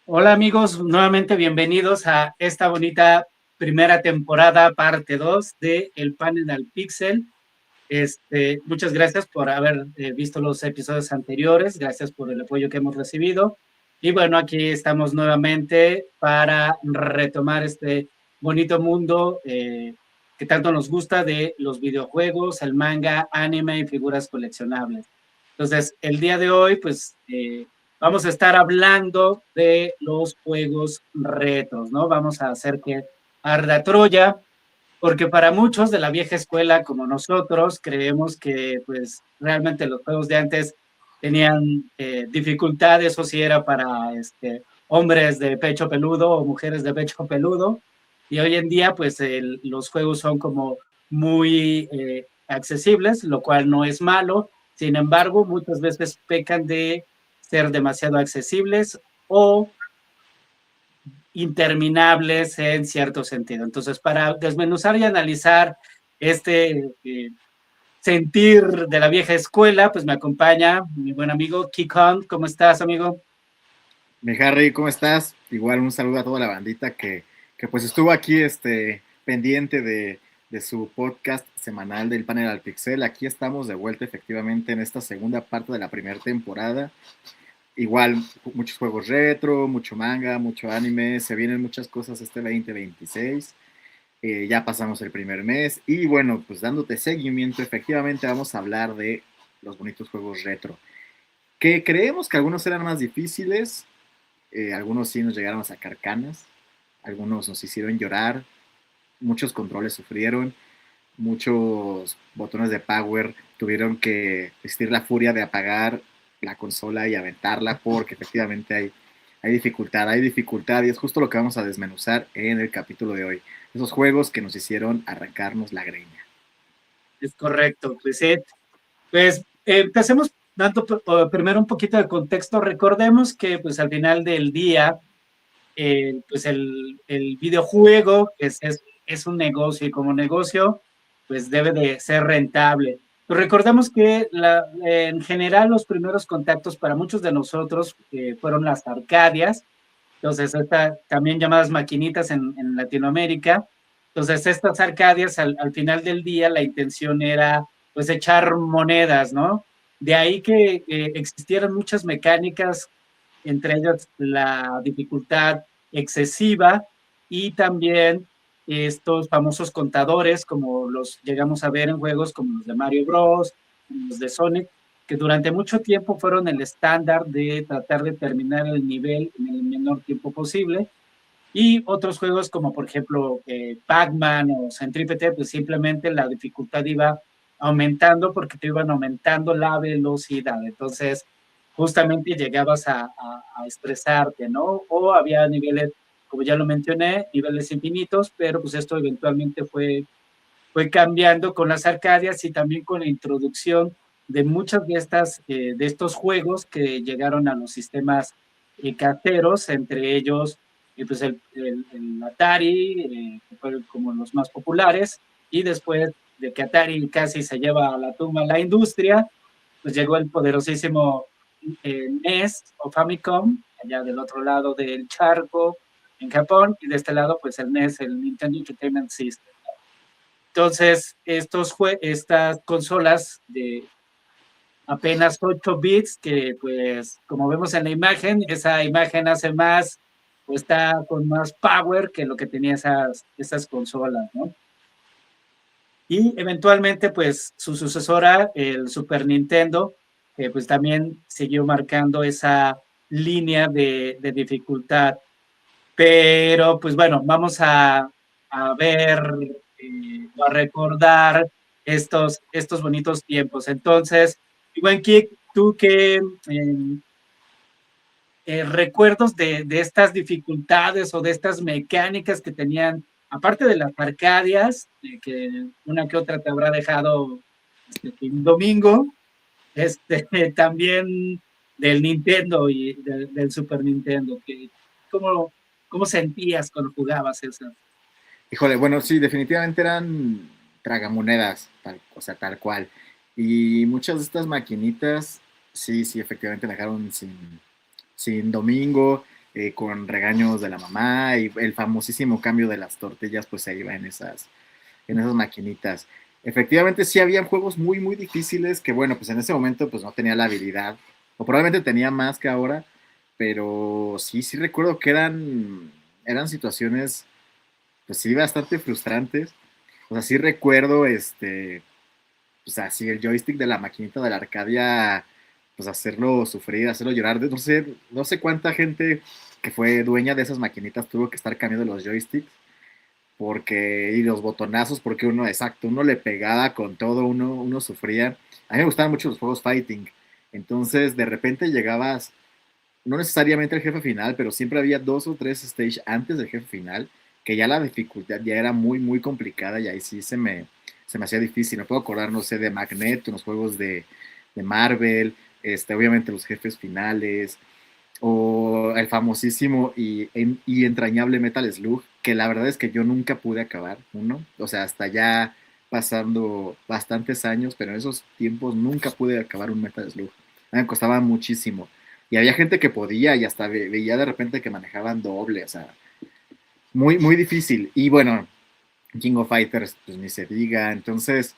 Hola amigos, nuevamente bienvenidos a esta bonita primera temporada, parte 2 de El Panel al Pixel. Muchas gracias por haber visto los episodios anteriores, gracias por el apoyo que hemos recibido. Y bueno, aquí estamos nuevamente para retomar este bonito mundo que tanto nos gusta de los videojuegos, el manga, anime y figuras coleccionables. Entonces, el día de hoy, pues vamos a estar hablando de los juegos retros, ¿no? Vamos a hacer que arda Troya, porque para muchos de la vieja escuela como nosotros creemos que pues realmente los juegos de antes tenían dificultades o si era para hombres de pecho peludo o mujeres de pecho peludo y hoy en día pues los juegos son como muy accesibles, lo cual no es malo, sin embargo muchas veces pecan de ser demasiado accesibles o interminables en cierto sentido. Entonces, para desmenuzar y analizar este sentir de la vieja escuela, pues me acompaña mi buen amigo Kikon. ¿Cómo estás, amigo? Mi Harry, ¿cómo estás? Igual un saludo a toda la bandita que pues estuvo aquí pendiente de su podcast semanal del Panel al Pixel. Aquí estamos de vuelta efectivamente en esta segunda parte de la primera temporada. Igual muchos juegos retro, mucho manga, mucho anime, se vienen muchas cosas este 2026. Ya pasamos el primer mes y bueno, pues dándote seguimiento, efectivamente vamos a hablar de los bonitos juegos retro. Que creemos que algunos eran más difíciles, algunos sí nos llegaron a sacar canas, algunos nos hicieron llorar, muchos controles sufrieron, muchos botones de power tuvieron que vestir la furia de apagar la consola y aventarla porque efectivamente hay dificultad y es justo lo que vamos a desmenuzar en el capítulo de hoy. Esos juegos que nos hicieron arrancarnos la greña. Es correcto. Empecemos dando primero un poquito de contexto. Recordemos que pues al final del día, pues el videojuego es un negocio y como negocio, pues debe de ser rentable. Pero recordemos que en general los primeros contactos para muchos de nosotros fueron las arcadias, entonces también llamadas maquinitas en Latinoamérica. Entonces estas arcadias al final del día la intención era pues echar monedas, ¿no? De ahí que existieran muchas mecánicas, entre ellas la dificultad excesiva y también estos famosos contadores, como los llegamos a ver en juegos como los de Mario Bros, los de Sonic, que durante mucho tiempo fueron el estándar de tratar de terminar el nivel en el menor tiempo posible. Y otros juegos como por ejemplo Pac-Man o Centrípete, pues simplemente la dificultad iba aumentando porque te iban aumentando la velocidad. Entonces, justamente llegabas a estresarte, ¿no? O había niveles, como ya lo mencioné, niveles infinitos, pero pues esto eventualmente fue cambiando con las arcadias y también con la introducción de muchas de estos juegos que llegaron a los sistemas caseros, entre ellos pues el Atari, que fueron como los más populares, y después de que Atari casi se lleva a la tumba la industria, pues llegó el poderosísimo NES o Famicom, allá del otro lado del charco, en Japón, y de este lado, pues el NES, el Nintendo Entertainment System. Entonces, estas consolas de apenas 8 bits, que pues como vemos en la imagen, esa imagen hace más o está con más power que lo que tenía esas consolas, ¿no? Y eventualmente pues su sucesora, el Super Nintendo, pues también siguió marcando esa línea de dificultad. Pero pues bueno, vamos a ver o a recordar estos bonitos tiempos. Entonces, igual Kik, tú qué recuerdos de estas dificultades o de estas mecánicas que tenían, aparte de las arcadias, que una que otra te habrá dejado un domingo, también del Nintendo y del Super Nintendo, ¿cómo, ¿cómo sentías cuando jugabas eso? Híjole, bueno, sí, definitivamente eran tragamonedas, o sea, tal cual. Y muchas de estas maquinitas, sí, efectivamente me dejaron sin domingo. con regaños de la mamá y el famosísimo cambio de las tortillas, pues se iba en esas maquinitas. Efectivamente, sí habían juegos muy, muy difíciles que, bueno, pues en ese momento pues no tenía la habilidad, o probablemente tenía más que ahora, pero sí, sí recuerdo que eran situaciones, pues sí, bastante frustrantes. O sea, sí recuerdo, pues así el joystick de la maquinita de la Arcadia, pues hacerlo sufrir, hacerlo llorar. No sé cuánta gente que fue dueña de esas maquinitas tuvo que estar cambiando los joysticks y los botonazos, porque uno le pegaba con todo, uno sufría. A mí me gustaban mucho los juegos fighting, entonces de repente llegabas, no necesariamente al jefe final, pero siempre había 2 o 3 stages antes del jefe final, que ya la dificultad ya era muy, muy complicada y ahí sí se me hacía difícil. Me puedo acordar, no sé, de Magneto, los juegos de Marvel, obviamente los jefes finales, o el famosísimo y entrañable Metal Slug, que la verdad es que yo nunca pude acabar uno, o sea, hasta ya pasando bastantes años, pero en esos tiempos nunca pude acabar un Metal Slug. A mí me costaba muchísimo. Y había gente que podía y hasta veía de repente que manejaban doble, o sea, muy, muy difícil. Y bueno, King of Fighters, pues ni se diga. Entonces,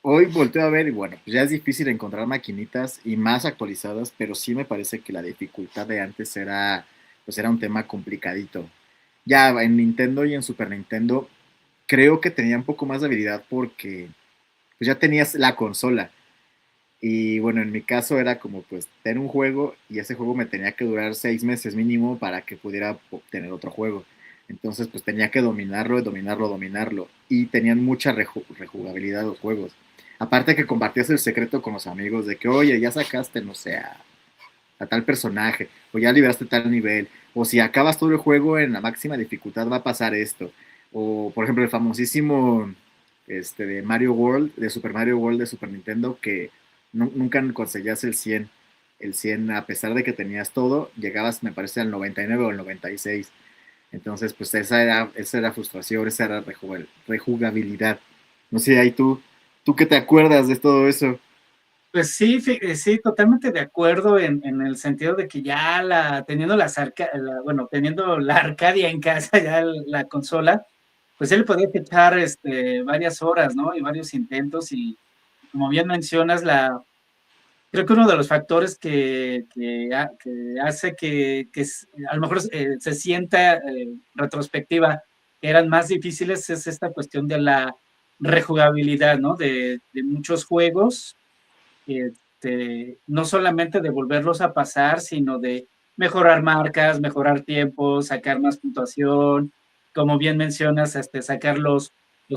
hoy volteo a ver y bueno, pues ya es difícil encontrar maquinitas y más actualizadas, pero sí me parece que la dificultad de antes pues era un tema complicadito. Ya en Nintendo y en Super Nintendo creo que tenía un poco más de habilidad porque pues ya tenías la consola. Y bueno, en mi caso era como pues tener un juego y ese juego me tenía que durar 6 meses mínimo para que pudiera obtener otro juego. Entonces pues tenía que dominarlo, dominarlo, dominarlo. Y tenían mucha rejugabilidad los juegos. Aparte que compartías el secreto con los amigos de que, oye, ya sacaste, no sé, a tal personaje, o ya liberaste tal nivel, o si acabas todo el juego en la máxima dificultad va a pasar esto. O por ejemplo el famosísimo de Mario World, de Super Mario World de Super Nintendo, que nunca conseguías el 100 a pesar de que tenías todo, llegabas me parece al 99 o al 96. Entonces pues esa era frustración, esa era rejugabilidad. No sé, ahí tú qué te acuerdas de todo eso. Pues sí, sí, totalmente de acuerdo en el sentido de que ya teniendo la Arcadia en casa, ya la consola, pues él podía echar varias horas, ¿no? Y varios intentos y como bien mencionas, creo que uno de los factores que hace a lo mejor se sienta retrospectiva que eran más difíciles es esta cuestión de la rejugabilidad, ¿no? De muchos juegos no solamente de volverlos a pasar, sino de mejorar marcas, mejorar tiempos, sacar más puntuación, como bien mencionas, sacar los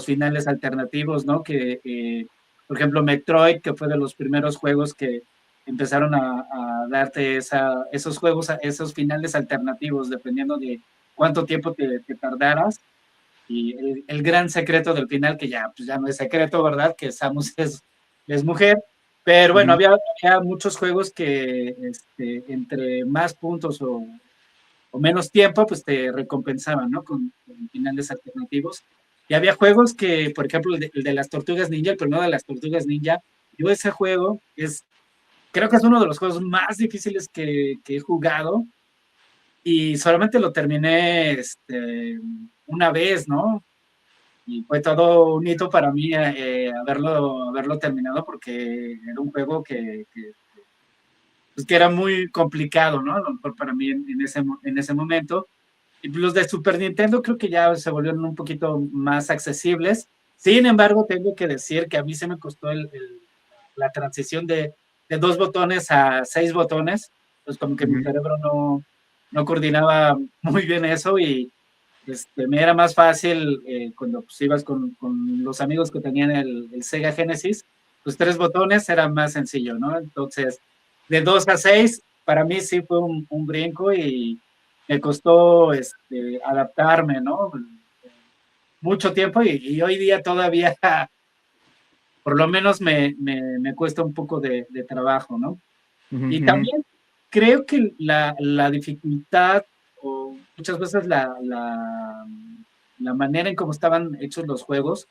finales alternativos, ¿no? Por ejemplo, Metroid, que fue de los primeros juegos que empezaron a darte esos juegos, esos finales alternativos, dependiendo de cuánto tiempo te tardaras. Y el gran secreto del final, que ya, pues ya no es secreto, ¿verdad? Que Samus es mujer, pero bueno, Ujú. había muchos juegos que entre más puntos o menos tiempo, pues te recompensaban, ¿no? Con finales alternativos. Y había juegos que, por ejemplo, el de las Tortugas Ninja, el primero de las Tortugas Ninja, yo ese juego creo que es uno de los juegos más difíciles que he jugado y solamente lo terminé una vez, ¿no? Y fue todo un hito para mí haberlo terminado porque era un juego pues, que era muy complicado, ¿no? A lo mejor para mí en ese momento. Y los de Super Nintendo creo que ya se volvieron un poquito más accesibles. Sin embargo, tengo que decir que a mí se me costó la transición de 2 botones a 6 botones. Pues como que mi Ujú. cerebro no coordinaba muy bien eso y me era más fácil cuando pues, ibas con los amigos que tenían el Sega Genesis, pues 3 botones era más sencillo, ¿no? Entonces, de 2 a 6, para mí sí fue un brinco y me costó adaptarme, ¿no? Mucho tiempo y hoy día todavía, por lo menos me cuesta un poco de trabajo, ¿no? Ujú, Y ujú. también creo que la dificultad o muchas veces la manera en cómo estaban hechos los juegos,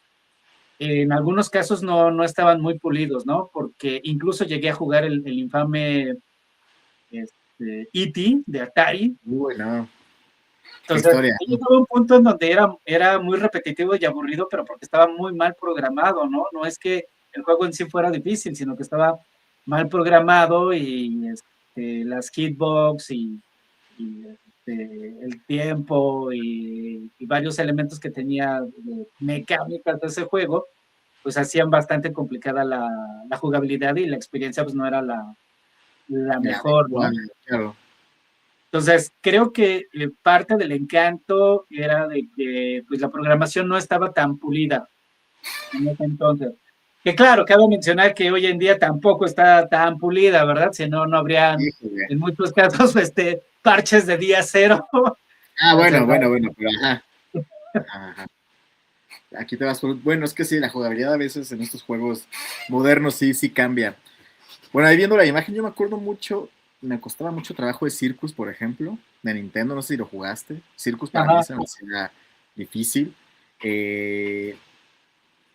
en algunos casos no estaban muy pulidos, ¿no? Porque incluso llegué a jugar el infame E.T. de Atari. Uy, no. Qué Entonces, historia. llegó un punto en donde era muy repetitivo y aburrido, pero porque estaba muy mal programado, ¿no? No es que el juego en sí fuera difícil, sino que estaba mal programado y las hitbox el tiempo y varios elementos que tenía mecánicas de ese juego, pues hacían bastante complicada la jugabilidad y la experiencia pues no era la La mejor, ¿no? claro. Entonces, creo que parte del encanto era de que pues, la programación no estaba tan pulida en ese entonces. Que claro, cabe mencionar que hoy en día tampoco está tan pulida, ¿verdad? Si no, no habrían Híjole. en muchos casos parches de día cero. Ah, Entonces, bueno, pero ajá. Ajá. Aquí te vas por... Bueno, es que sí, la jugabilidad a veces en estos juegos modernos sí cambia. Bueno, ahí viendo la imagen, yo me acuerdo mucho, me costaba mucho trabajo de Circus, por ejemplo, de Nintendo, no sé si lo jugaste. Circus para mí ajá, se me hacía difícil. Eh,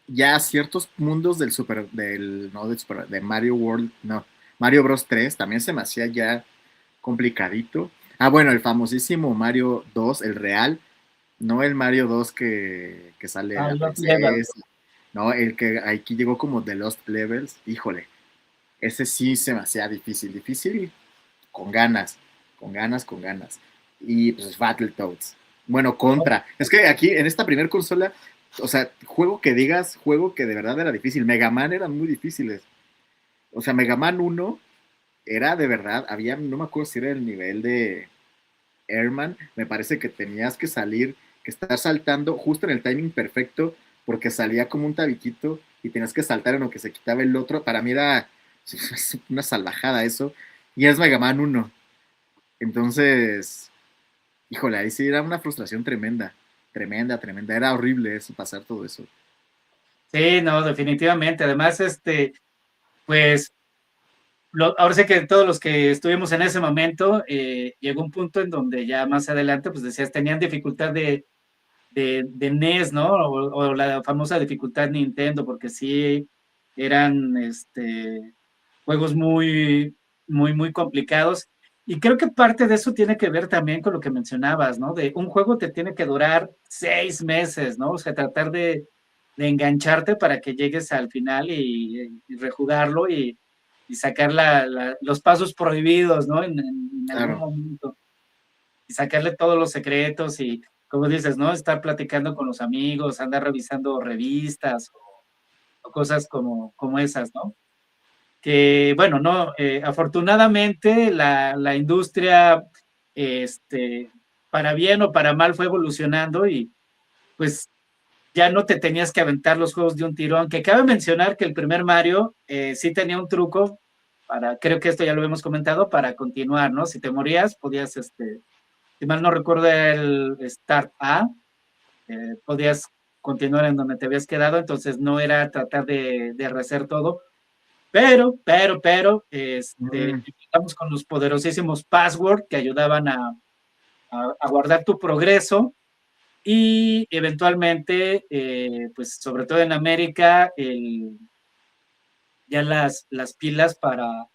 ya ciertos mundos del Super, del, no, del Super, de Mario World, no, Mario Bros 3 también se me hacía ya complicadito. Ah, bueno, el famosísimo Mario 2, el real, no el Mario 2 que sale la los levels. princesa, no, el que aquí llegó como de Lost Levels, híjole, ese sí se me hacía difícil, con ganas, con ganas, con ganas. Y pues Battletoads. Bueno, Contra. Es que aquí en esta primer consola, o sea, juego que digas, juego que de verdad era difícil. Mega Man eran muy difíciles. O sea, Mega Man 1 era de verdad, había, no me acuerdo si era el nivel de Airman, me parece que tenías que salir, que estar saltando justo en el timing perfecto, porque salía como un tabiquito y tenías que saltar en lo que se quitaba el otro. Para mí era una salvajada eso. Y es Mega Man 1. Entonces, híjole, ahí sí era una frustración tremenda, tremenda. Era horrible eso, pasar todo eso. Sí, no, definitivamente. Además, pues ahora sé que todos los que estuvimos en ese momento, llegó un punto en donde ya más adelante, pues decías, tenían dificultad de NES, ¿no? O la famosa dificultad Nintendo, porque sí eran juegos muy complicados. Y creo que parte de eso tiene que ver también con lo que mencionabas, ¿no? De un juego te tiene que durar 6 meses, ¿no? O sea, tratar de engancharte para que llegues al final y rejugarlo y sacar los pasos prohibidos, ¿no? En algún Claro. momento. Y sacarle todos los secretos y, como dices, ¿no? Estar platicando con los amigos, andar revisando revistas o cosas como esas, ¿no? Que, bueno, no, afortunadamente la industria, para bien o para mal, fue evolucionando y pues ya no te tenías que aventar los juegos de un tirón, que cabe mencionar que el primer Mario sí tenía un truco creo que esto ya lo hemos comentado, para continuar, ¿no? Si te morías, podías, si mal no recuerdo, el Start A, podías continuar en donde te habías quedado, entonces no era tratar de rehacer todo, pero, Mm, empezamos con los poderosísimos password que ayudaban a guardar tu progreso y eventualmente, pues sobre todo en América, ya las pilas para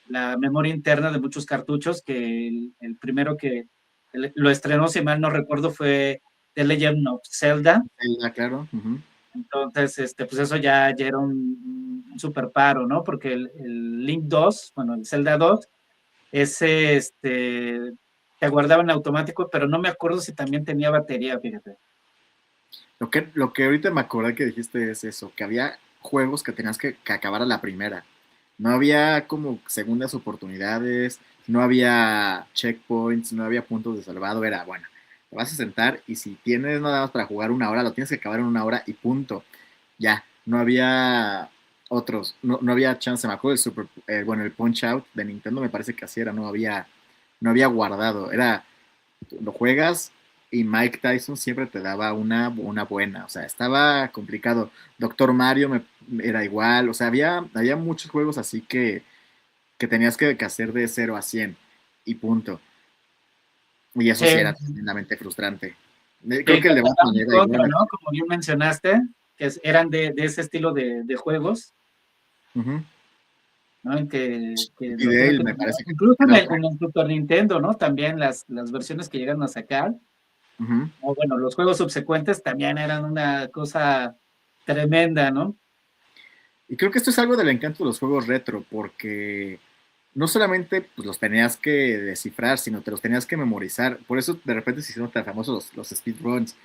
la memoria interna de muchos cartuchos, que el primero que lo estrenó, si mal no recuerdo, fue The Legend of Zelda. claro. Ujú. Entonces, pues eso ya era un super paro, ¿no? Porque el Link 2, bueno, el Zelda 2, ese, te guardaba en automático, pero no me acuerdo si también tenía batería, fíjate. Lo que ahorita me acordé que dijiste es eso, que había juegos que tenías que acabar a la primera. No había como segundas oportunidades, no había checkpoints, no había puntos de salvado. Era, bueno, te vas a sentar y si tienes nada más para jugar 1 hora, lo tienes que acabar en 1 hora y punto. Ya, no había otros, no había chance. Me acuerdo del bueno, el Punch Out de Nintendo me parece que así era, no había guardado. Era, lo juegas y Mike Tyson siempre te daba una buena, o sea, estaba complicado. Doctor Mario era igual, o sea, había muchos juegos así que tenías que hacer de 0 a 100 y punto. Y eso sí era Sí, tremendamente frustrante. que Creo que el de estaban Batman en era igual. contra, ¿no? Como bien mencionaste, que eran de ese estilo de juegos. Ujú. ¿no? En que Y lo de tuve él que me terminar. parece que Incluso en era el Super Nintendo, ¿no? También las versiones que llegaron a sacar, Ujú. o bueno, los juegos subsecuentes también eran una cosa tremenda, ¿no? Y creo que esto es algo del encanto de los juegos retro, porque no solamente pues, los tenías que descifrar, sino te los tenías que memorizar. Por eso de repente se hicieron tan famosos los speedruns,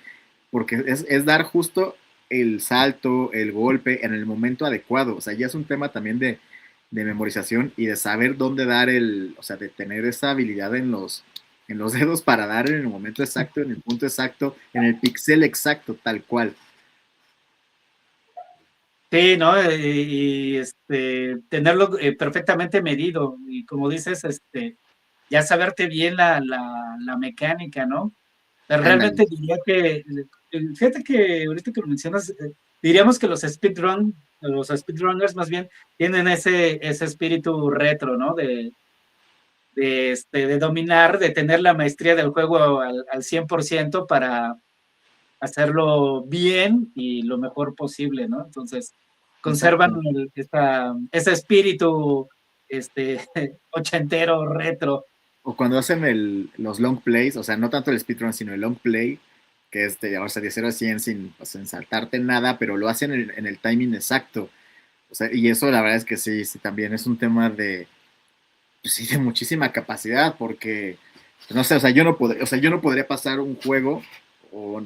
porque es dar justo el salto, el golpe en el momento adecuado. O sea, ya es un tema también de memorización y de saber dónde dar o sea, de tener esa habilidad en los dedos para dar en el momento exacto, en el punto exacto, en el pixel exacto, tal cual. Sí, ¿no? Tenerlo perfectamente medido y como dices, ya saberte bien la mecánica, ¿no? Pero Ándale. realmente diría que, fíjate que ahorita que lo mencionas, diríamos que los speedrunners más bien tienen ese espíritu retro, ¿no? De dominar, de tener la maestría del juego al 100% para hacerlo bien y lo mejor posible, ¿no? Entonces, conservan Exacto. ese espíritu este, ochentero, retro. O cuando hacen los long plays, o sea, no tanto el speedrun, sino el long play, que es de llevarse de 0 a 100 sin saltarte nada, pero lo hacen en el timing exacto. O sea, y eso la verdad es que sí, sí, también es un tema de, pues sí, de muchísima capacidad, porque, no sé, o sea, yo no podría pasar un juego o,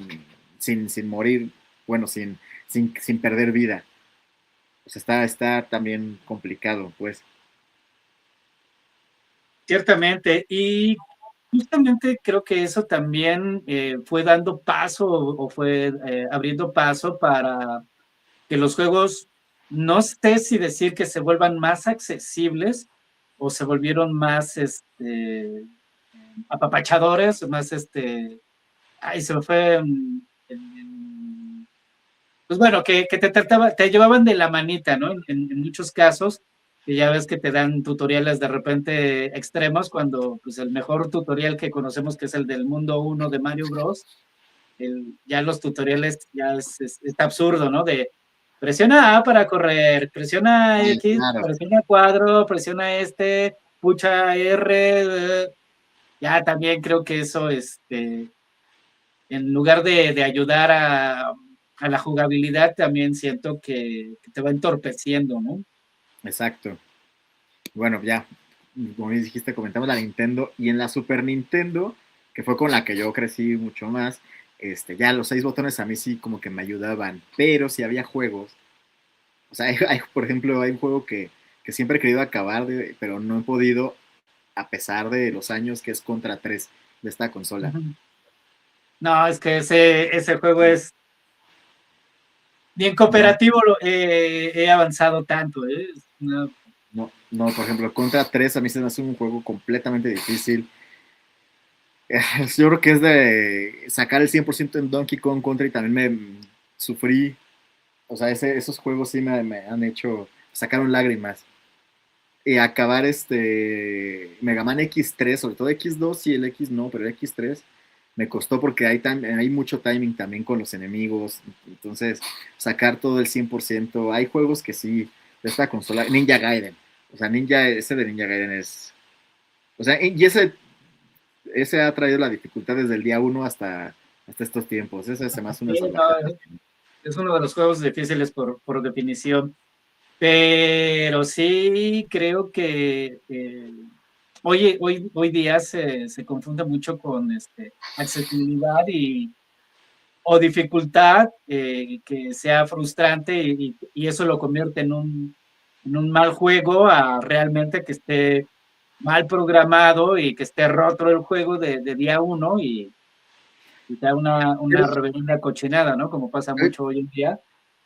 sin morir, bueno, sin perder vida. O sea, está también complicado, pues. Ciertamente, y justamente creo que eso también fue dando paso o fue abriendo paso para que los juegos, no sé si decir que se vuelvan más accesibles o se volvieron más apapachadores, más ay, se me fue, pues bueno, que te llevaban de la manita, ¿no? En muchos casos, que ya ves que te dan tutoriales de repente extremos, cuando pues el mejor tutorial que conocemos, que es el del mundo uno de Mario Bros., ya los tutoriales ya está absurdo, ¿no? De presiona A para correr, presiona Sí, X, claro. presiona cuadro, presiona pucha R, ya también creo que eso, en lugar de ayudar a la jugabilidad, también siento que te va entorpeciendo, ¿no? Exacto. Bueno, ya, como dijiste, comentamos la Nintendo y en la Super Nintendo, que fue con la que yo crecí mucho más, ya los 6 botones a mí sí como que me ayudaban, pero si había juegos, o sea, por ejemplo, hay un juego que siempre he querido acabar, pero no he podido a pesar de los años, que es Contra 3 de esta consola. Ujú. No, es que ese juego es bien No, cooperativo, he avanzado tanto, ¿eh? no, no, por ejemplo, Contra 3 a mí se me hace un juego completamente difícil. Yo creo que es de sacar el 100% en Donkey Kong Country, también me sufrí. O sea, esos juegos sí me han hecho, sacaron lágrimas. Y acabar Mega Man X3, sobre todo X2 y el X no, pero el X3 me costó porque hay mucho timing también con los enemigos. Entonces, sacar todo el 100%. Hay juegos que sí, de esta consola, Ninja Gaiden. O sea, ese de Ninja Gaiden es. O sea, y ese ha traído la dificultad desde el día uno hasta estos tiempos. Ese se me hace una Sí, no, salvajada. es uno de los juegos difíciles por definición, pero sí creo que hoy día se confunde mucho con accesibilidad o dificultad que sea frustrante y eso lo convierte en un mal juego a realmente que esté mal programado y que esté roto el juego de día uno y da una reverenda cochinada, ¿no? Como pasa mucho hoy en día.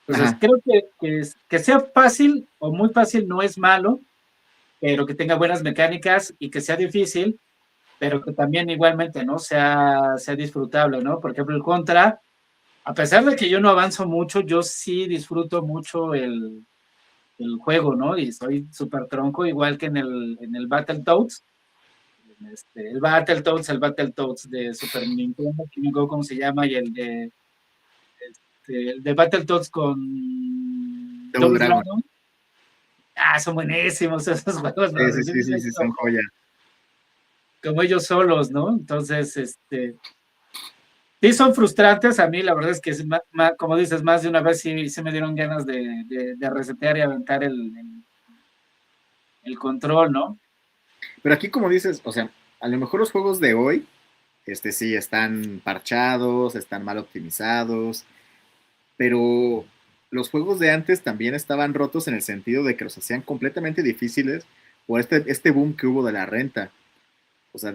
Entonces, Ajá. creo que sea fácil o muy fácil no es malo, pero que tenga buenas mecánicas y que sea difícil, pero que también igualmente, ¿no? Sea disfrutable, ¿no? Por ejemplo, el Contra, a pesar de que yo no avanzo mucho, yo sí disfruto mucho el juego, ¿no? Y soy súper tronco, igual que en el Battletoads. El Battletoads de Super Nintendo, que no me acuerdo cómo se llama, y el de Battletoads con Double Double Dragon. Dragon. Son buenísimos esos juegos, Sí, los sí, sí, sí, sí, son joya. como ellos solos, ¿no? Entonces, sí son frustrantes. A mí la verdad es que, como dices, más de una vez sí me dieron ganas de resetear y aventar el control, ¿no? Pero aquí, como dices, o sea, a lo mejor los juegos de hoy, sí, están parchados, están mal optimizados, pero los juegos de antes también estaban rotos en el sentido de que los hacían completamente difíciles por este boom que hubo de la renta. O sea,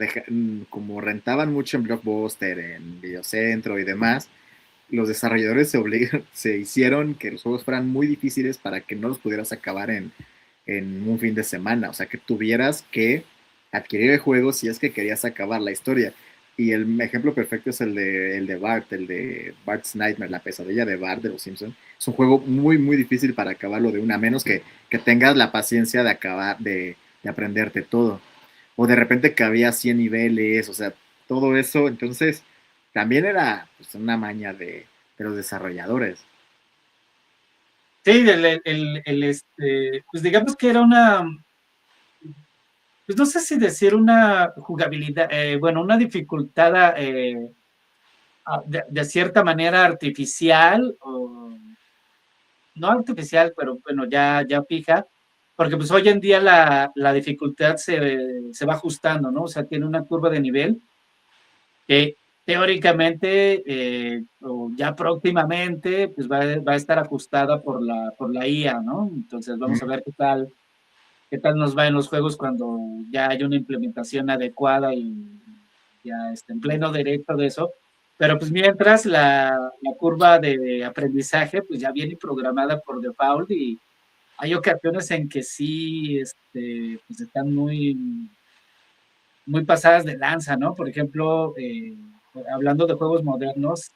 como rentaban mucho en Blockbuster, en Videocentro y demás, los desarrolladores se hicieron que los juegos fueran muy difíciles para que no los pudieras acabar en un fin de semana. O sea, que tuvieras que adquirir el juego si es que querías acabar la historia. Y el ejemplo perfecto es el de Bart, el de Bart's Nightmare, la pesadilla de Bart de los Simpsons. Es un juego muy, muy difícil para acabarlo de una, a menos que tengas la paciencia de acabar, de aprenderte todo. O de repente que había 100 niveles, o sea, todo eso. Entonces, también era pues, una maña de los desarrolladores. Sí, pues digamos que era pues no sé si decir una jugabilidad, bueno, una dificultad de cierta manera artificial, o no artificial, pero bueno, ya fija, porque pues hoy en día la dificultad se va ajustando, ¿no? O sea, tiene una curva de nivel que teóricamente o ya próximamente pues va a estar ajustada por la IA, ¿no? Entonces vamos a ver qué tal nos va en los juegos cuando ya hay una implementación adecuada y ya está en pleno derecho de eso. Pero pues mientras la curva de aprendizaje pues ya viene programada por default, y hay ocasiones en que sí pues están muy pasadas de lanza, ¿no? Por ejemplo, hablando de juegos modernos,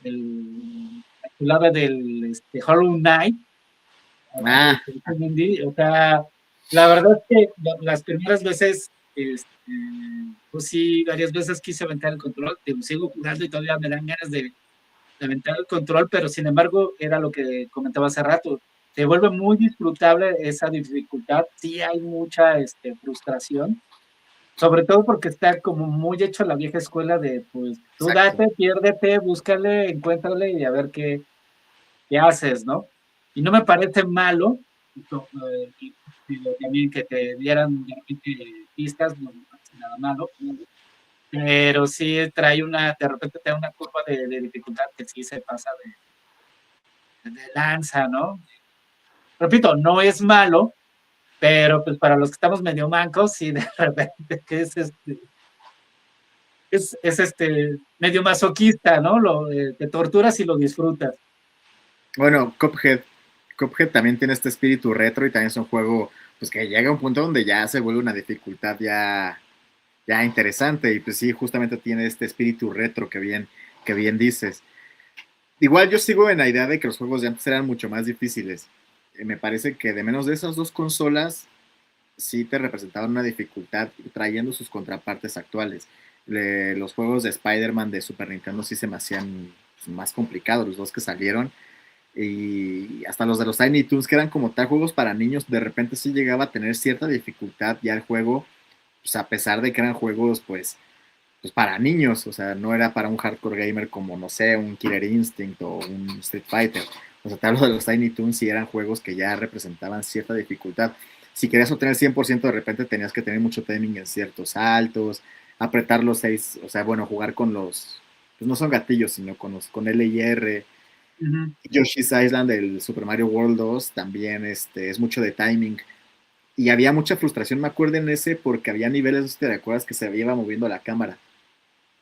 la chulada del Hollow Knight, Ah, o sea, la verdad es que las primeras veces, pues sí, varias veces quise aventar el control, sigo jugando y todavía me dan ganas de aventar el control, pero sin embargo, era lo que comentaba hace rato, se vuelve muy disfrutable esa dificultad, sí hay mucha frustración, sobre todo porque está como muy hecho la vieja escuela de, pues, tú exacto. date, piérdete, búscale, encuéntrale y a ver qué haces, ¿no? Y no me parece malo, digo, también que te dieran de repente pistas, no me parece nada malo, pero sí trae de repente te da una curva de dificultad que sí se pasa de lanza, ¿no? Repito, no es malo, pero pues para los que estamos medio mancos, sí, de repente que es medio masoquista, ¿no? Te torturas y lo disfrutas. Bueno, Cuphead también tiene este espíritu retro y también es un juego pues que llega a un punto donde ya se vuelve una dificultad ya interesante y pues sí, justamente tiene este espíritu retro que bien dices. Igual yo sigo en la idea de que los juegos de antes eran mucho más difíciles. Me parece que de menos de esas dos consolas sí te representaban una dificultad trayendo sus contrapartes actuales. Los juegos de Spider-Man de Super Nintendo sí se me hacían pues, más complicados, los dos que salieron. Y hasta los de los Tiny Toons, que eran como tal juegos para niños, de repente sí llegaba a tener cierta dificultad ya el juego, pues a pesar de que eran juegos pues para niños, o sea, no era para un hardcore gamer como, no sé, un Killer Instinct o un Street Fighter. O sea, te hablo de los Tiny Toons y eran juegos que ya representaban cierta dificultad. Si querías obtener 100%, de repente tenías que tener mucho timing en ciertos saltos, apretar los seis, o sea, bueno, jugar con pues no son gatillos, sino con L y R. Ujú. Yoshi's Island, el Super Mario World 2, también es mucho de timing. Y había mucha frustración, me acuerdo en ese, porque había niveles, no sé si te recuerdas, que se iba moviendo la cámara.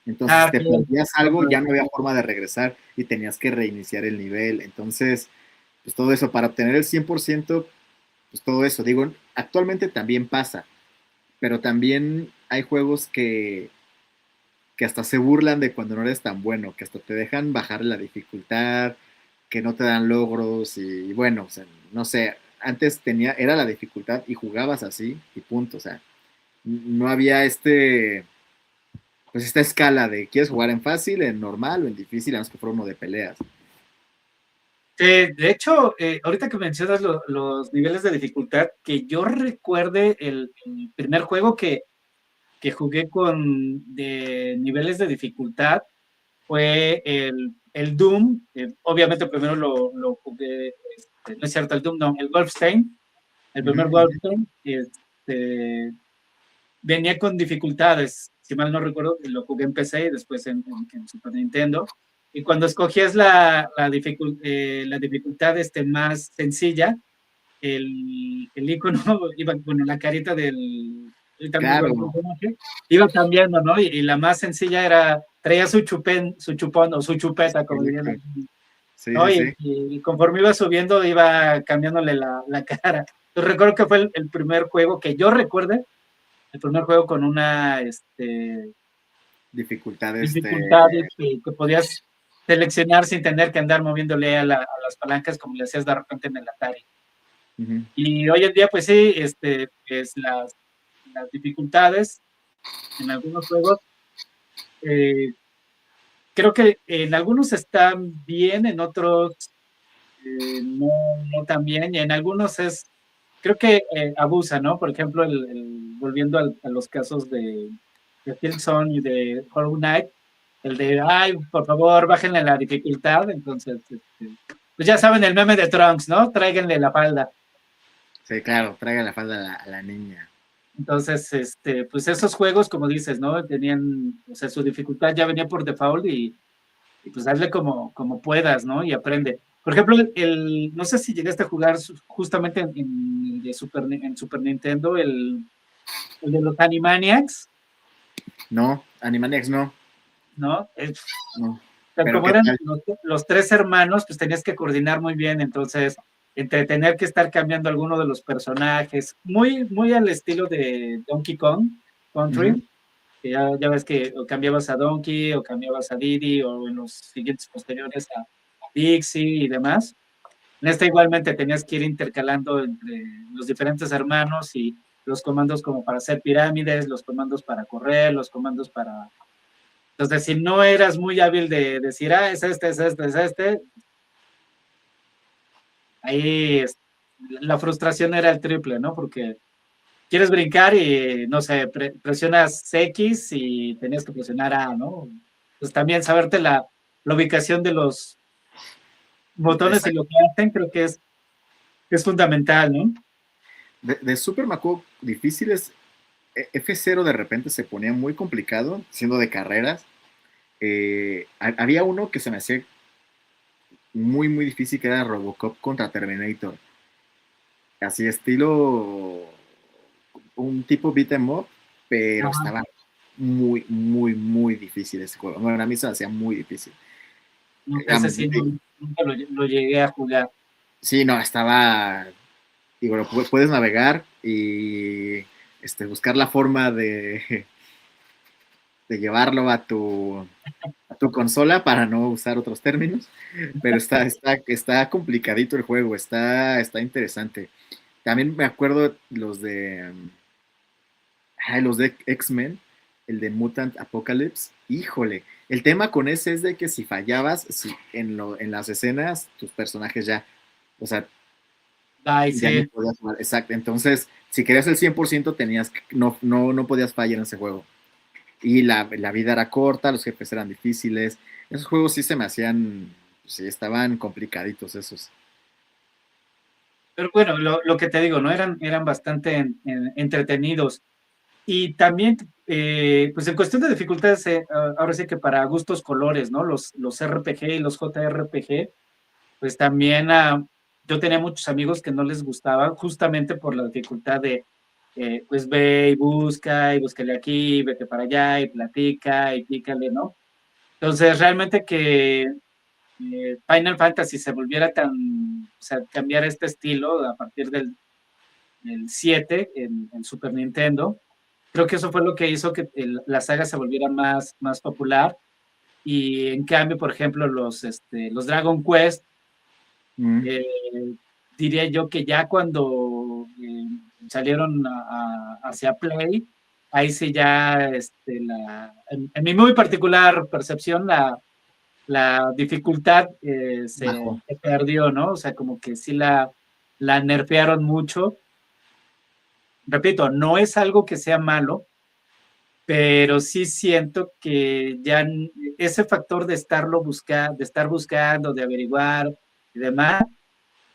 Entonces, si te Sí, perdías algo, ya no había forma de regresar y tenías que reiniciar el nivel. Entonces, pues todo eso, para obtener el 100%, pues todo eso. Digo, actualmente también pasa, pero también hay juegos que hasta se burlan de cuando no eres tan bueno, que hasta te dejan bajar la dificultad, que no te dan logros y bueno, o sea, no sé, antes era la dificultad y jugabas así y punto, o sea, no había pues esta escala de quieres jugar en fácil, en normal o en difícil, a menos que fuera uno de peleas. De hecho, ahorita que mencionas los niveles de dificultad, que yo recuerde el primer juego que jugué con de niveles de dificultad fue el Doom. Obviamente primero lo jugué, no es cierto, el Doom no, el Wolfenstein, el primer Wolfenstein, venía con dificultades, si mal no recuerdo, lo jugué en PC y después en Super Nintendo. Y cuando escogías la dificultad más sencilla, el icono iba, bueno, la carita del Claro, personaje iba cambiando, ¿no? Y la más sencilla era, traía su chupón o su chupeta, como dirían, sí, ¿no? sí, sí. Y conforme iba subiendo, iba cambiándole la cara. Entonces recuerdo que fue el primer juego que yo recuerde, el primer juego con una Dificultad, dificultades que podías seleccionar sin tener que andar moviéndole a las palancas como le hacías de repente en el Atari. Y hoy en día, pues sí, es las dificultades en algunos juegos, creo que en algunos están bien, en otros no, no tan bien, y en algunos creo que abusa, ¿no? Por ejemplo, volviendo a los casos de Killzone y de Hollow Knight, el de, ay, por favor, bájenle la dificultad, entonces, pues ya saben el meme de Trunks, ¿no? Tráiganle la falda. Sí, claro, traiga la falda a la niña. Entonces, pues esos juegos, como dices, ¿no? Tenían, o sea, su dificultad ya venía por default y pues hazle como puedas, ¿no? Y aprende. Por ejemplo, no sé si llegaste a jugar justamente en Super Nintendo, el de los Animaniacs, No, Animaniacs no. ¿no? No. Pero Como ¿qué eran tal? los tres hermanos, pues tenías que coordinar muy bien, entonces, entre tener que estar cambiando alguno de los personajes, muy, muy al estilo de Donkey Kong Country, que ya ves que o cambiabas a Donkey, o cambiabas a Diddy, o en los siguientes posteriores a Dixie y demás. En esta igualmente tenías que ir intercalando entre los diferentes hermanos y los comandos como para hacer pirámides, los comandos para correr, los comandos para... Entonces, si no eras muy hábil de decir, es este, ahí la frustración era el triple, ¿no? Porque quieres brincar y, no sé, presionas X y tenías que presionar A, ¿no? Pues también saberte la ubicación de los botones y lo que hacen creo que es fundamental, ¿no? De Super Maco difíciles, F0 de repente se ponía muy complicado, siendo de carreras. Había uno que se me hacía muy, muy difícil, que era Robocop contra Terminator. Así estilo, un tipo beat 'em up, pero Ajá. estaba muy, muy, muy difícil ese juego. Bueno, a mí se me hacía muy difícil. No, ese sí, nunca lo llegué a jugar. Sí, no, estaba, y bueno, puedes navegar y buscar la forma de llevarlo a tu consola para no usar otros términos, pero está complicadito el juego, está interesante. También me acuerdo los de X-Men, el de Mutant Apocalypse, híjole, el tema con ese es de que si fallabas en las escenas, tus personajes ya, o sea, Ay, ya no sí. podías jugar, exacto, entonces, si querías el 100% no podías fallar en ese juego. Y la vida era corta, los jefes eran difíciles. Esos juegos sí se me hacían, sí, estaban complicaditos esos. Pero bueno, lo que te digo, ¿no? Eran bastante entretenidos. Y también, pues en cuestión de dificultades, ahora sí que para gustos colores, ¿no? Los RPG y los JRPG, pues también yo tenía muchos amigos que no les gustaban justamente por la dificultad de, pues ve y búscale aquí, vete para allá y platica y pícale, ¿no? Entonces, realmente que Final Fantasy se volviera o sea, cambiar este estilo a partir del 7 en Super Nintendo, creo que eso fue lo que hizo que la saga se volviera más popular. Y en cambio, por ejemplo, los Dragon Quest, Mm. eh, diría yo que ya cuando salieron hacia Play, ahí sí ya, en mi muy particular percepción, la dificultad Bajo. se perdió, ¿no? O sea, como que sí la nerfearon mucho. Repito, no es algo que sea malo, pero sí siento que ya ese factor de estarlo buscando, de estar buscando, de averiguar y demás,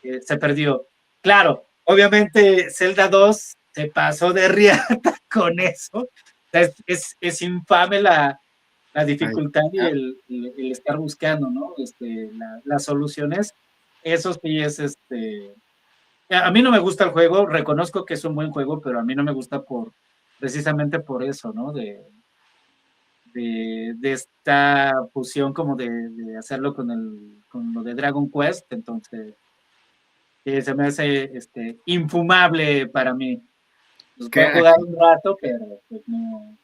se perdió. Claro, obviamente Zelda 2 se pasó de riata con eso. Es infame la dificultad y el estar buscando, ¿no? Las soluciones. Eso sí es a mí no me gusta el juego, reconozco que es un buen juego, pero a mí no me gusta precisamente por eso, ¿no? De esta fusión como de hacerlo con lo de Dragon Quest, entonces se me hace infumable para mí. Los Que puedo jugar aquí, un rato, pero pues no.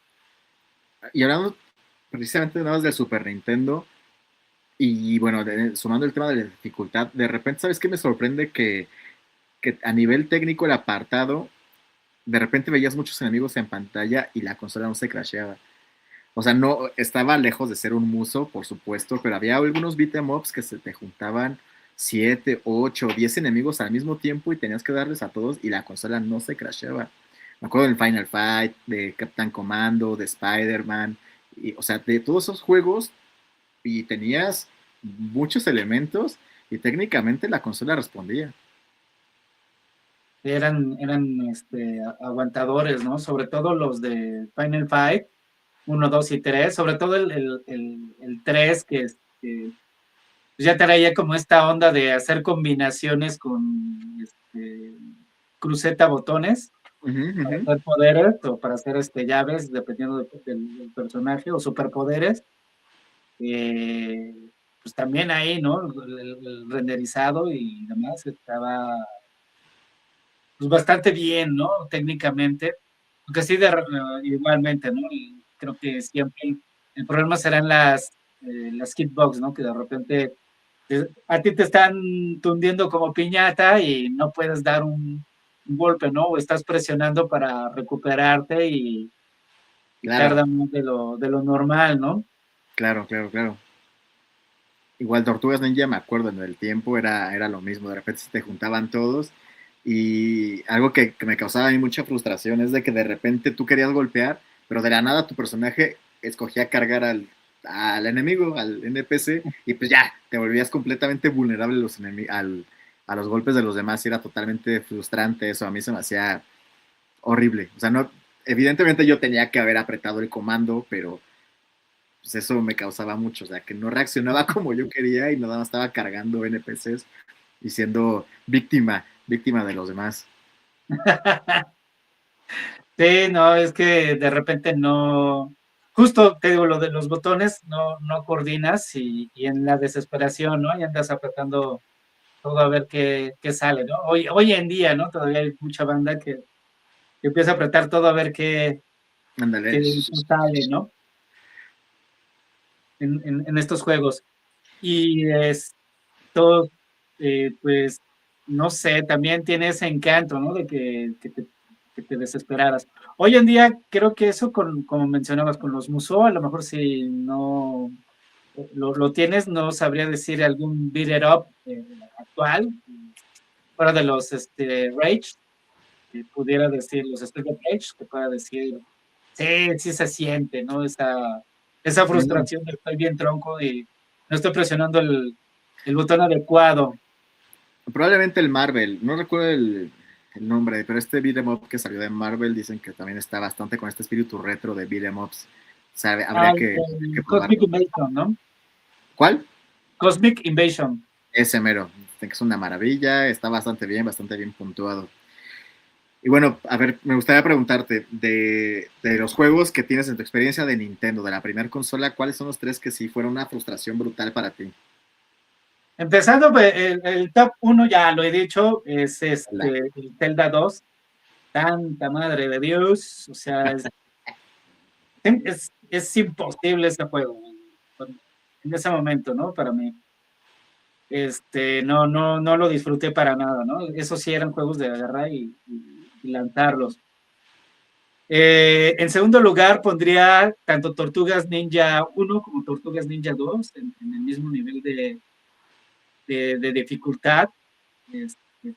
y hablando precisamente nada más del Super Nintendo, y bueno, sumando el tema de la dificultad, de repente, ¿sabes qué me sorprende? Que a nivel técnico el apartado, de repente veías muchos enemigos en pantalla y la consola no se crasheaba. O sea, no estaba lejos de ser un muso, por supuesto, pero había algunos beat 'em ups que se te juntaban 7, 8, 10 enemigos al mismo tiempo y tenías que darles a todos y la consola no se crasheaba. Me acuerdo del Final Fight, de Captain Commando, de Spider-Man, o sea, de todos esos juegos y tenías muchos elementos y técnicamente la consola respondía. Eran aguantadores, ¿no? Sobre todo los de Final Fight, 1, 2 y 3, sobre todo el 3, pues ya traía como esta onda de hacer combinaciones con cruceta botones Ujú, para ujú. hacer poderes o para hacer llaves, dependiendo del personaje, o superpoderes. Eh, pues también ahí, ¿no? El renderizado y demás estaba pues bastante bien, ¿no? Técnicamente. Aunque sí, igualmente, ¿no? Y creo que siempre el problema serán las hitbox, ¿no? Que de repente a ti te están tundiendo como piñata y no puedes dar un golpe, ¿no? O estás presionando para recuperarte y Claro, tarda más de lo normal, ¿no? claro, claro, claro. Igual Tortugas Ninja, me acuerdo, en el tiempo era lo mismo, de repente se te juntaban todos y algo que me causaba a mí mucha frustración es de que de repente tú querías golpear, pero de la nada tu personaje escogía cargar al enemigo, al NPC, y pues ya, te volvías completamente vulnerable a los golpes de los demás y era totalmente frustrante eso, a mí se me hacía horrible. O sea, no, evidentemente yo tenía que haber apretado el comando, pero pues eso me causaba mucho, o sea, que no reaccionaba como yo quería y nada más estaba cargando NPCs y siendo víctima de los demás. Sí, no, es que de repente no, justo te digo, lo de los botones no coordinas y en la desesperación, ¿no? Y andas apretando todo a ver qué sale, ¿no? Hoy en día, ¿no? Todavía hay mucha banda que empieza a apretar todo a ver qué Ándale. sale, ¿no? En estos juegos. Y esto, pues, no sé, también tiene ese encanto, ¿no? De que te desesperaras. Hoy en día creo que eso, como mencionabas, con los Musou, a lo mejor si no lo tienes, no sabría decir algún beat it up actual, fuera de los Rage, que pudiera decir los Street of Rage, que pueda decir, sí, sí se siente, ¿no? Esa No, frustración de estoy bien tronco y no estoy presionando el botón adecuado. probablemente el Marvel, no recuerdo el nombre, pero este beat'em up que salió de Marvel dicen que también está bastante con este espíritu retro de beat'em ups. O sea, habría que Cosmic probarlo. Invasion, ¿no? ¿Cuál? Cosmic Invasion. Ese mero. Dicen que es una maravilla, está bastante bien puntuado. Y bueno, a ver, me gustaría preguntarte de los juegos que tienes en tu experiencia de Nintendo, de la primera consola, ¿cuáles son los tres que sí fueron una frustración brutal para ti? Empezando, pues, el top 1, ya lo he dicho, es La- el Zelda 2. Tanta madre de Dios, o sea, es imposible ese juego en ese momento, ¿no? Para mí. No lo disfruté para nada, ¿no? Esos sí eran juegos de agarrar y lanzarlos. En segundo lugar, pondría tanto Tortugas Ninja 1 como Tortugas Ninja 2 en el mismo nivel de dificultad,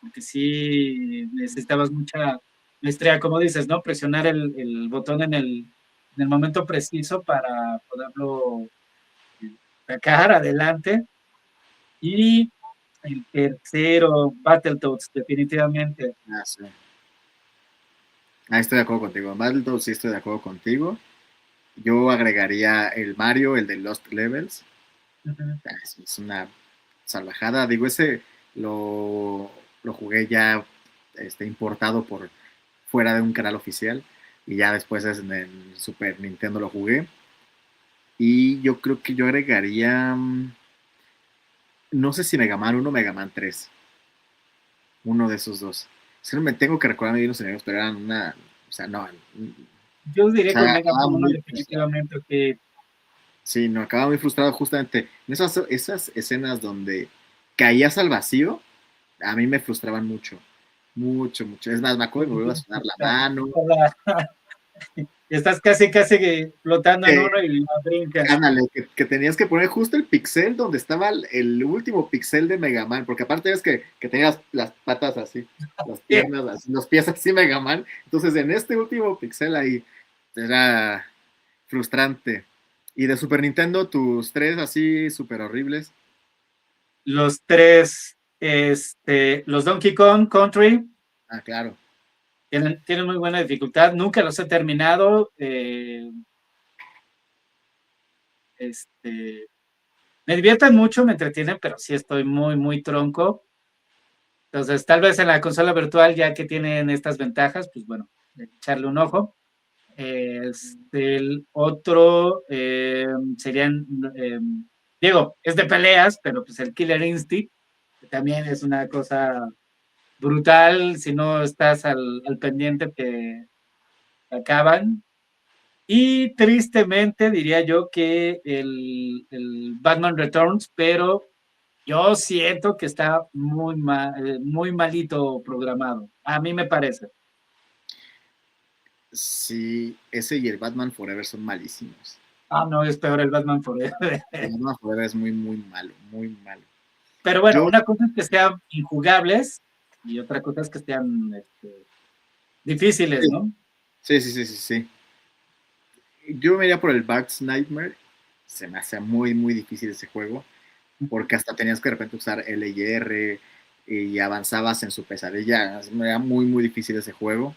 porque sí necesitabas mucha maestría, como dices, ¿no? Presionar el botón en el momento preciso para poderlo sacar adelante. Y el tercero, Battletoads, definitivamente. Ah, sí. Ah, estoy de acuerdo contigo. En Battletoads sí estoy de acuerdo contigo. Yo agregaría el Mario, el de Lost Levels. Uh-huh. Ah, es una salvajada. Digo, ese lo jugué ya importado por fuera de un canal oficial. Y ya después en el Super Nintendo lo jugué. Y yo creo que yo agregaría. No sé si Mega Man 1 o Mega Man 3. Uno de esos dos. Si no me tengo que recordar bien los enemigos, pero eran una. O sea, no. O Yo diría que sea, Mega acababa Man 1 muy frustrado. definitivamente, que Sí, no, acababa muy frustrado justamente en esas escenas donde caías al vacío. A mí me frustraban mucho. Mucho, mucho. Es más, me acuerdo que me iba a sonar la mano. estás casi, casi flotando en Que, uno y la brincas. ándale, que tenías que poner justo el pixel donde estaba el último pixel de Mega Man, porque aparte es que tenías las patas así, las piernas así, los pies así Mega Man. Entonces en este último pixel ahí era frustrante. Y de Super Nintendo, tus tres así súper horribles. Los tres, los Donkey Kong Country Ah, claro. tienen muy buena dificultad. Nunca los he terminado. Me divierten mucho, me entretienen, pero sí estoy muy, muy tronco. Entonces, tal vez en la consola virtual, ya que tienen estas ventajas, pues bueno, echarle un ojo. El otro serían, digo, es de peleas, pero pues el Killer Instinct, que también es una cosa brutal. Si no estás al pendiente, te acaban. Y tristemente diría yo que el Batman Returns, pero yo siento que está muy malito programado. A mí me parece. Sí, ese y el Batman Forever son malísimos. Ah, no, es peor el Batman Forever. El Batman Forever es muy, muy malo, muy malo. Pero bueno, Yo, una cosa es que sean injugables y otra cosa es que sean difíciles, ¿no? sí, sí, sí, sí, sí. Yo me iría por el Bart's Nightmare. Se me hace muy, muy difícil ese juego, porque hasta tenías que de repente usar L y R y avanzabas en su pesadilla. Era muy, muy difícil ese juego.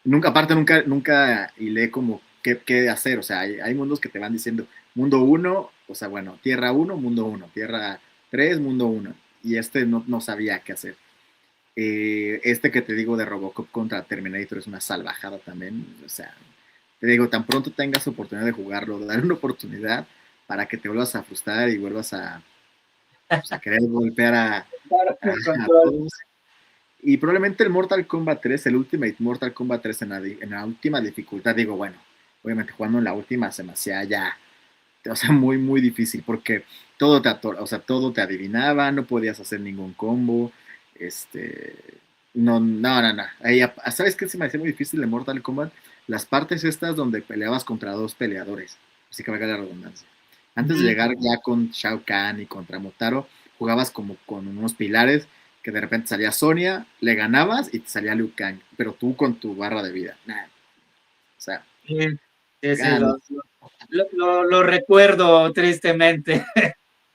Nunca, aparte, nunca hilé como qué hacer. O sea, hay mundos que te van diciendo mundo uno, o sea, bueno, tierra uno, mundo uno, tierra 3, mundo uno. Y no sabía qué hacer. Que te digo de Robocop contra Terminator es una salvajada también. O sea, te digo, tan pronto tengas oportunidad de jugarlo, dar una oportunidad para que te vuelvas a frustrar y vuelvas pues, a querer golpear a todos. Y probablemente el Mortal Kombat 3, el Ultimate Mortal Kombat 3 en la última dificultad, digo, bueno, obviamente jugando en la última se me hacía ya, o sea, muy, muy difícil porque o sea, todo te adivinaba, no podías hacer ningún combo, este, no, no, no, no. Ahí, ¿sabes qué se me hacía muy difícil de Mortal Kombat? Las partes estas donde peleabas contra dos peleadores, así que valga la redundancia. Antes de llegar ya con Shao Kahn y contra Motaro, jugabas como con unos pilares que de repente salía Sonia, le ganabas y te salía Liu Kang, pero tú con tu barra de vida. Nah, o sea, Sí, sí, sí, ganas. lo recuerdo tristemente.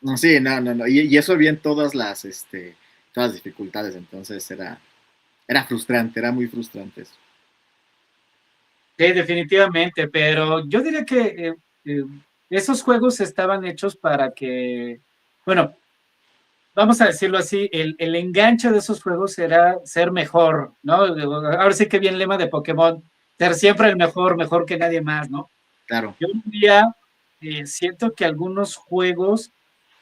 No, sí, no, no, no. Y eso había en todas las dificultades, entonces era frustrante, era muy frustrante eso. Sí, definitivamente, pero yo diría que esos juegos estaban hechos para que, bueno, vamos a decirlo así, el enganche de esos juegos era ser mejor, ¿no? Ahora sí que bien lema de Pokémon, ser siempre el mejor, mejor que nadie más, ¿no? Claro, Yo un día siento que algunos juegos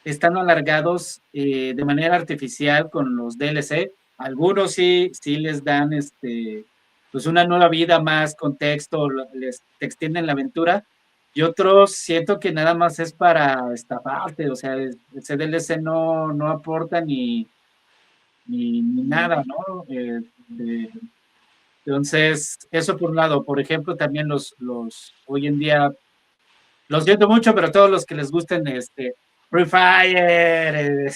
están alargados de manera artificial con los DLC. Algunos sí les dan pues una nueva vida, más contexto, les te extienden la aventura. Y otros siento que nada más es para estafarte, o sea, ese DLC no aporta ni nada, ¿no? Entonces, eso por un lado. Por ejemplo, también hoy en día, lo siento mucho, pero todos los que les gusten Free Fire,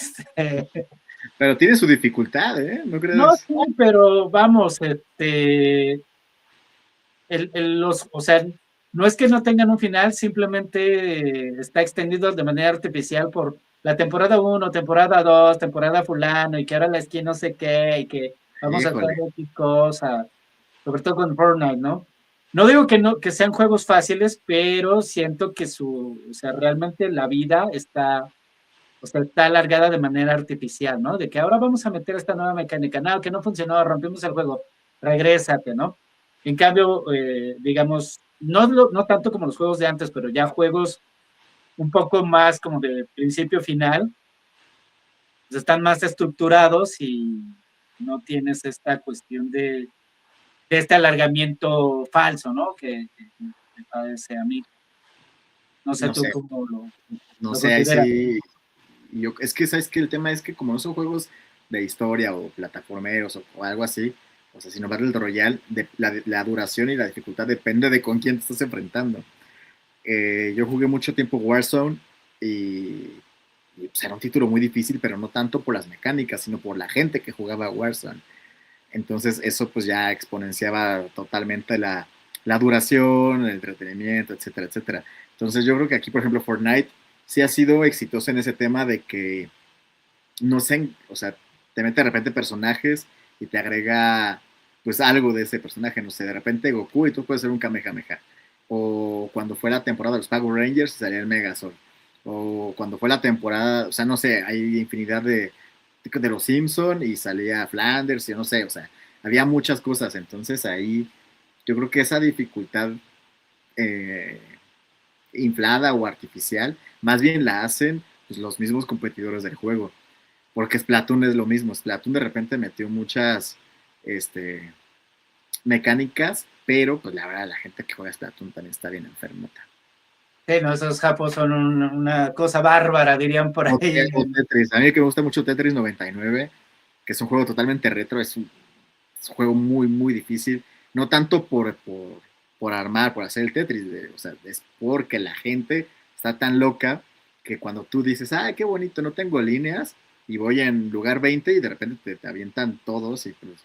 Pero tiene su dificultad, ¿eh? ¿No no, crees? sí, pero vamos, o sea, no es que no tengan un final, simplemente está extendido de manera artificial por la temporada 1, temporada 2, temporada fulano, y que ahora la skin no sé qué, y que vamos a hacer Híjole, X cosa, sobre todo con Fortnite, ¿no? No digo que no, que sean juegos fáciles, pero siento que o sea, realmente la vida o sea, está alargada de manera artificial, ¿no? De que ahora vamos a meter esta nueva mecánica, no, que no funcionó, rompimos el juego, regrésate, ¿no? En cambio, digamos, no tanto como los juegos de antes, pero ya juegos un poco más como de principio final, pues están más estructurados y no tienes esta cuestión de este alargamiento falso, ¿no? Que me parece a mí. No sé no tú sé, cómo no lo sé, ahí consideras. sí. Es que, ¿sabes que el tema es que como no son juegos de historia o plataformeros o algo así, o sea, sino Battle Royale, la duración y la dificultad depende de con quién te estás enfrentando. Yo jugué mucho tiempo Warzone y pues, era un título muy difícil, pero no tanto por las mecánicas, sino por la gente que jugaba Warzone. Entonces eso pues ya exponenciaba totalmente la duración, el entretenimiento, etcétera, etcétera. Entonces yo creo que aquí, por ejemplo, Fortnite sí ha sido exitoso en ese tema de que no sé, o sea, te mete de repente personajes y te agrega pues algo de ese personaje, no sé, de repente Goku y tú puedes ser un Kamehameha. O cuando fue la temporada de los Power Rangers salía el Megazord. O cuando fue la temporada, o sea, no sé, hay infinidad de los Simpson y salía Flanders, y no sé, o sea, había muchas cosas. Entonces ahí yo creo que esa dificultad eh, inflada o artificial, más bien la hacen pues, los mismos competidores del juego. Porque Splatoon es lo mismo. Splatoon de repente metió muchas este, mecánicas, pero pues la verdad la gente que juega Splatoon también está bien enfermota. Sí, no, esos japos son una cosa bárbara, dirían por ahí. O Tetris. A mí que me gusta mucho Tetris 99, que es un juego totalmente retro, es un juego muy, muy difícil. No tanto por armar, por hacer el Tetris, o sea, es porque la gente está tan loca que cuando tú dices, ah, qué bonito, no tengo líneas, y voy en lugar 20 y de repente te avientan todos y pues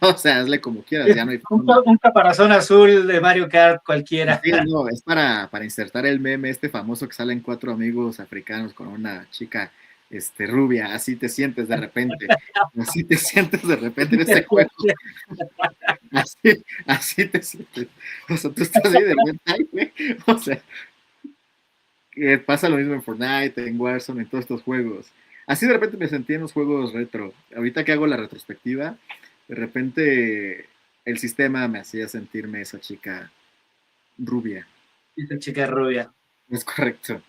o sea, hazle como quieras, ya no hay forma. Un caparazón azul de Mario Kart cualquiera. Sí, no, es para insertar el meme este famoso que salen cuatro amigos africanos con una chica rubia, así te sientes de repente, así te sientes de repente en ese juego, así te sientes, o sea, tú estás ahí de repente, ay, güey, o sea, pasa lo mismo en Fortnite, en Warzone, en todos estos juegos. Así de repente me sentí en los juegos retro. Ahorita que hago la retrospectiva, de repente el sistema me hacía sentirme esa chica rubia. Esa chica rubia. Es correcto.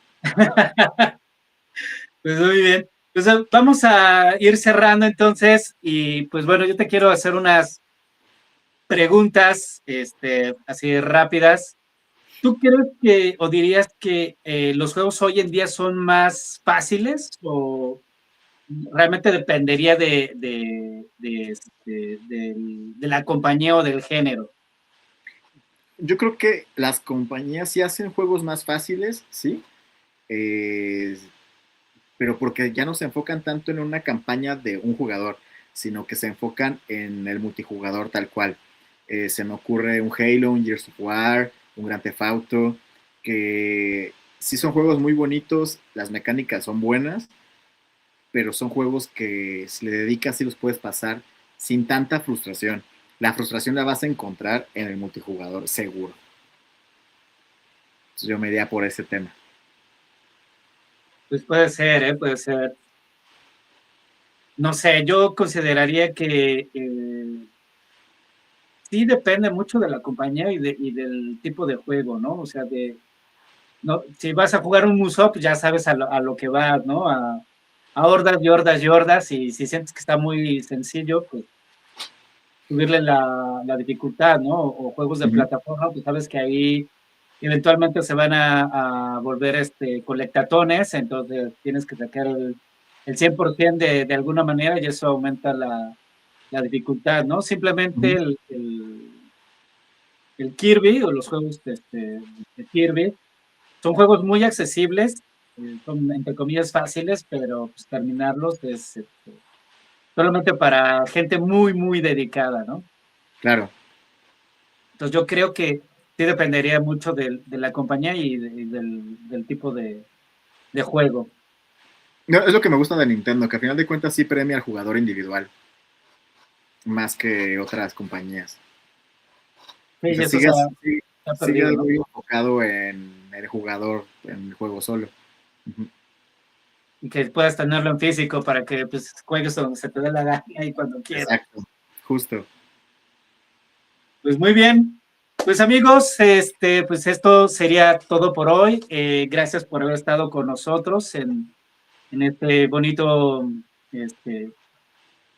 Pues muy bien. Pues vamos a ir cerrando entonces y pues bueno, yo te quiero hacer unas preguntas así rápidas. ¿Tú crees que o dirías que los juegos hoy en día son más fáciles o realmente dependería de la compañía o del género? Yo creo que las compañías sí hacen juegos más fáciles, sí, eh, pero porque ya no se enfocan tanto en una campaña de un jugador, sino que se enfocan en el multijugador tal cual. Se me ocurre un Halo, un Gears of War, un Grand Theft Auto, que sí son juegos muy bonitos, las mecánicas son buenas, pero son juegos que si le dedicas sí los puedes pasar sin tanta frustración. La frustración la vas a encontrar en el multijugador, seguro. Entonces yo me iría por ese tema. Pues puede ser, puede ser. No sé, yo consideraría que sí depende mucho de la compañía y del tipo de juego, ¿no? O sea, no, si vas a jugar un Musou, pues ya sabes a lo que vas, ¿no? A hordas y hordas y hordas, y si sientes que está muy sencillo, pues subirle la dificultad, ¿no? O juegos de Uh -huh. plataforma, pues sabes que ahí eventualmente se van a volver colectatones, entonces tienes que sacar el 100% de alguna manera y eso aumenta la dificultad, ¿no? Simplemente el Kirby o los juegos de Kirby son juegos muy accesibles, son entre comillas fáciles, pero pues, terminarlos es solamente para gente muy, muy dedicada, ¿no? Claro. Entonces yo creo que sí dependería mucho de la compañía y del tipo de juego. No, es lo que me gusta de Nintendo, que al final de cuentas sí premia al jugador individual, más que otras compañías. Sí, O y sea, eso se ha sigue perdido, ¿no? muy enfocado en el jugador, en el juego solo. Ujú. Y que puedas tenerlo en físico para que pues, juegues donde se te dé la gana y cuando quieras. Exacto, justo. Pues muy bien. Pues amigos, pues esto sería todo por hoy. Gracias por haber estado con nosotros en este bonito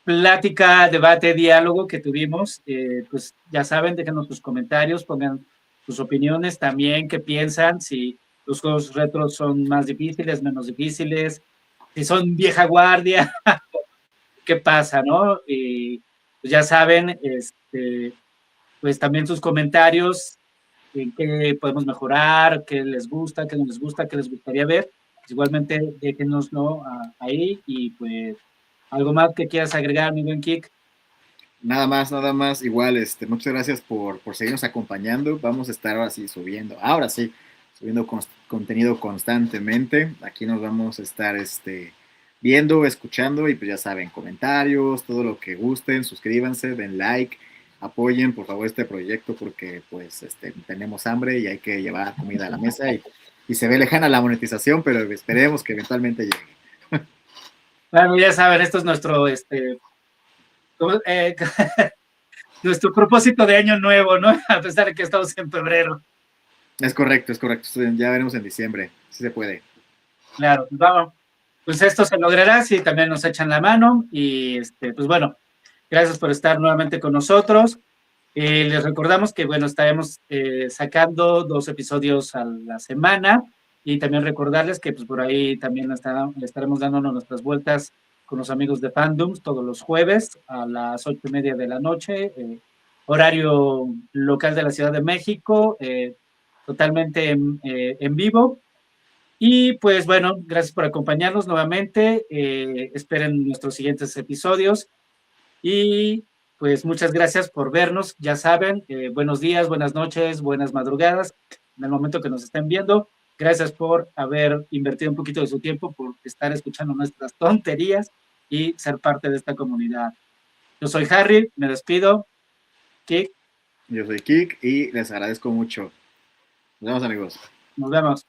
plática, debate, diálogo que tuvimos. Pues ya saben, déjenos sus comentarios, pongan sus opiniones también, qué piensan, si los juegos retros son más difíciles, menos difíciles, si son vieja guardia, qué pasa, ¿no? Y pues ya saben, pues también sus comentarios, en qué podemos mejorar, qué les gusta, qué no les gusta, qué les gustaría ver. Pues igualmente, déjenoslo ahí y pues algo más que quieras agregar, mi buen Kik. Nada más. Igual, muchas gracias por seguirnos acompañando. Vamos a estar ahora sí, subiendo contenido constantemente. Aquí nos vamos a estar viendo, escuchando y pues ya saben, comentarios, todo lo que gusten, suscríbanse, den like, apoyen por favor este proyecto porque pues tenemos hambre y hay que llevar comida a la mesa y se ve lejana la monetización, pero esperemos que eventualmente llegue. Bueno, ya saben, esto es nuestro, nuestro propósito de año nuevo, ¿no? A pesar de que estamos en febrero. Es correcto, es correcto. Ya veremos en diciembre, si se puede. Claro, pues vamos. Pues esto se logrará si también nos echan la mano y pues bueno, gracias por estar nuevamente con nosotros. Les recordamos que, bueno, estaremos sacando 2 episodios a la semana y también recordarles que pues por ahí también le estaremos dando nuestras vueltas con los amigos de Fandoms todos los jueves a las 8:30 de la noche, horario local de la Ciudad de México, totalmente en vivo. Y pues bueno, gracias por acompañarnos nuevamente. Esperen nuestros siguientes episodios y pues muchas gracias por vernos. Ya saben, buenos días, buenas noches, buenas madrugadas en el momento que nos estén viendo. Gracias por haber invertido un poquito de su tiempo, por estar escuchando nuestras tonterías y ser parte de esta comunidad. Yo soy Harry, me despido. Kik, Yo soy Kik y les agradezco mucho. Nos vemos, amigos. nos vemos.